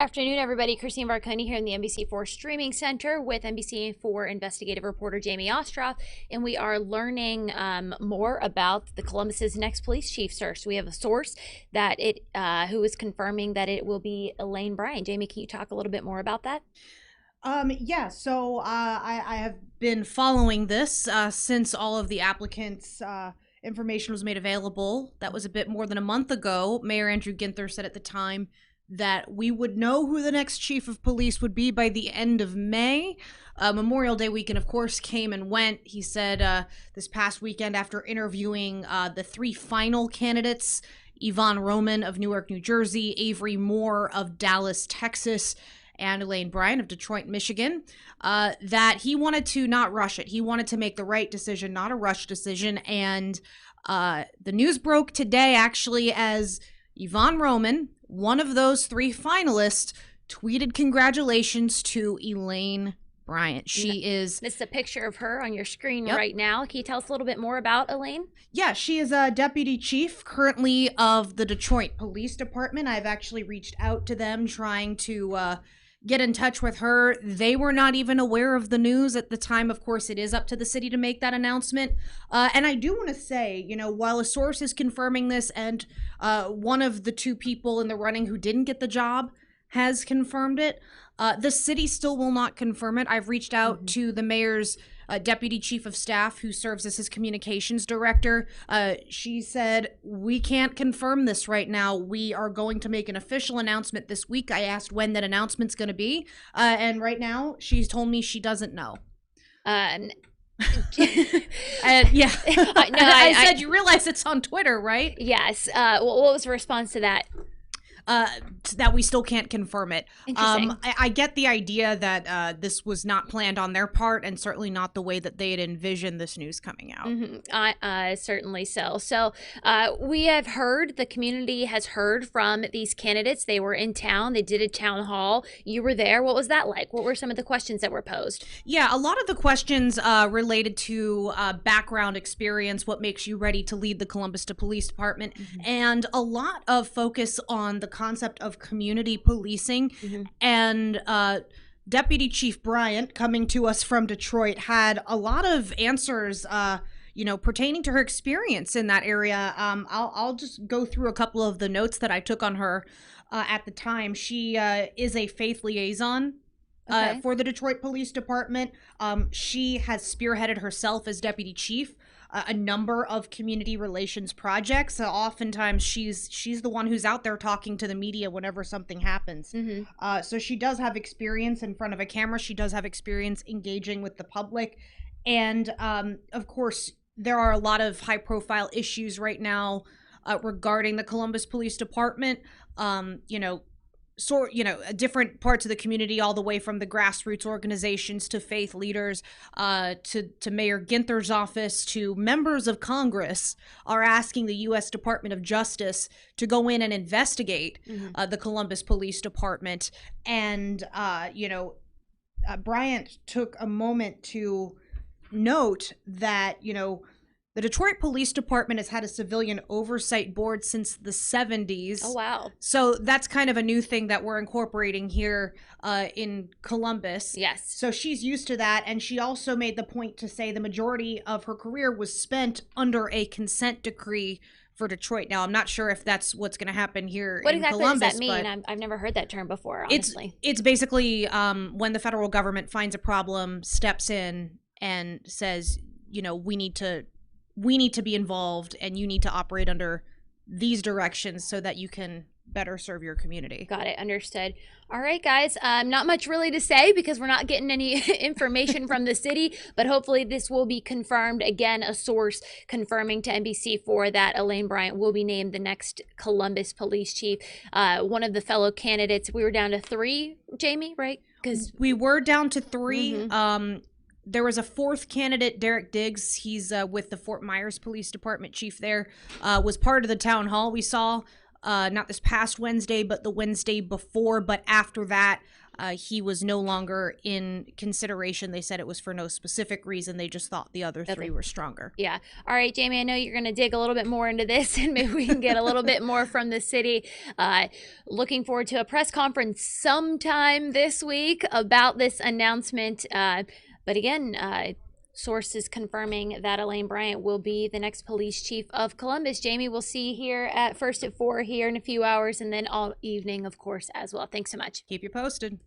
Afternoon, everybody. Christine Varconi here in the NBC4 Streaming Center with NBC4 investigative reporter Jamie Ostroff, and we are learning more about the Columbus's next police chief search. So we have a source that who is confirming that it will be Elaine Bryant. Jamie, can you talk a little bit more about that? I have been following this since all of the applicants' information was made available. That was a bit more than a month ago. Mayor Andrew Ginther said at the time that we would know who the next chief of police would be by the end of May. Memorial Day weekend, of course, came and went. He said this past weekend, after interviewing the three final candidates, Yvonne Roman of Newark, New Jersey, Avery Moore of Dallas, Texas, and Elaine Bryant of Detroit, Michigan, that he wanted to not rush it. He wanted to make the right decision, not a rush decision. And the news broke today, actually, as Yvonne Roman, one of those three finalists, tweeted congratulations to Elaine Bryant. She is... It's a picture of her on your screen Yep. right now. Can you tell us a little bit more about Elaine? Yeah, she is a deputy chief currently of the Detroit Police Department. I've actually reached out to them trying to get in touch with her. They were not even aware of the news at the time. Of course, it is up to the city to make that announcement. And I do want to say, while a source is confirming this and one of the two people in the running who didn't get the job has confirmed it, the city still will not confirm it. I've reached out to the mayor's deputy chief of staff, who serves as his communications director. She said, we can't confirm this right now. We are going to make an official announcement this week. I asked when that announcement's going to be. And right now, she's told me she doesn't know. And yeah. I I said, you realize it's on Twitter, right? yes. What was the response to that? That we still can't confirm it. Interesting. I get the idea that this was not planned on their part, and certainly not the way that they had envisioned this news coming out. Certainly so. So we have heard, the community has heard from these candidates. They were in town. They did a town hall. You were there. What was that like? What were some of the questions that were posed? Yeah, a lot of the questions related to background experience, what makes you ready to lead the Columbus Police Department, and a lot of focus on the concept of community policing. And Deputy Chief Bryant, coming to us from Detroit, had a lot of answers pertaining to her experience in that area. I'll just go through a couple of the notes that I took on her at the time. She is a faith liaison for the Detroit Police Department. She has spearheaded herself as deputy chief a number of community relations projects. Oftentimes she's the one who's out there talking to the media whenever something happens. So she does have experience in front of a camera. She does have experience engaging with the public. And of course, there are a lot of high profile issues right now regarding the Columbus Police Department. Different parts of the community, all the way from the grassroots organizations to faith leaders, to Mayor Ginther's office, to members of Congress, are asking the U.S. Department of Justice to go in and investigate the Columbus Police Department. And, Bryant took a moment to note that, the Detroit Police Department has had a civilian oversight board since the 70s. Oh, wow. So that's kind of a new thing that we're incorporating here in Columbus. Yes. So she's used to that, and she also made the point to say the majority of her career was spent under a consent decree for Detroit. Now, I'm not sure if that's what's going to happen here What in exactly Columbus. does that mean? I've never heard that term before, honestly. It's basically when the federal government finds a problem, steps in and says, we need to be involved, and you need to operate under these directions so that you can better serve your community. Got it. Understood. All right, guys. Not much really to say because we're not getting any information from the city, but hopefully this will be confirmed. Again, a source confirming to NBC4 that Elaine Bryant will be named the next Columbus police chief. One of the fellow candidates, we were down to 3, Jamie, right? Because we were down to 3. There was a 4th candidate, Derek Diggs. He's with the Fort Myers Police Department chief there, was part of the town hall. We saw not this past Wednesday, but the Wednesday before. But after that, he was no longer in consideration. They said it was for no specific reason. They just thought the other three were stronger. Yeah. All right, Jamie, I know you're going to dig a little bit more into this, and maybe we can get a little bit more from the city. Looking forward to a press conference sometime this week about this announcement. But again, sources confirming that Elaine Bryant will be the next police chief of Columbus. Jamie, we'll see you here at 4 here in a few hours, and then all evening, of course, as well. Thanks so much. Keep you posted.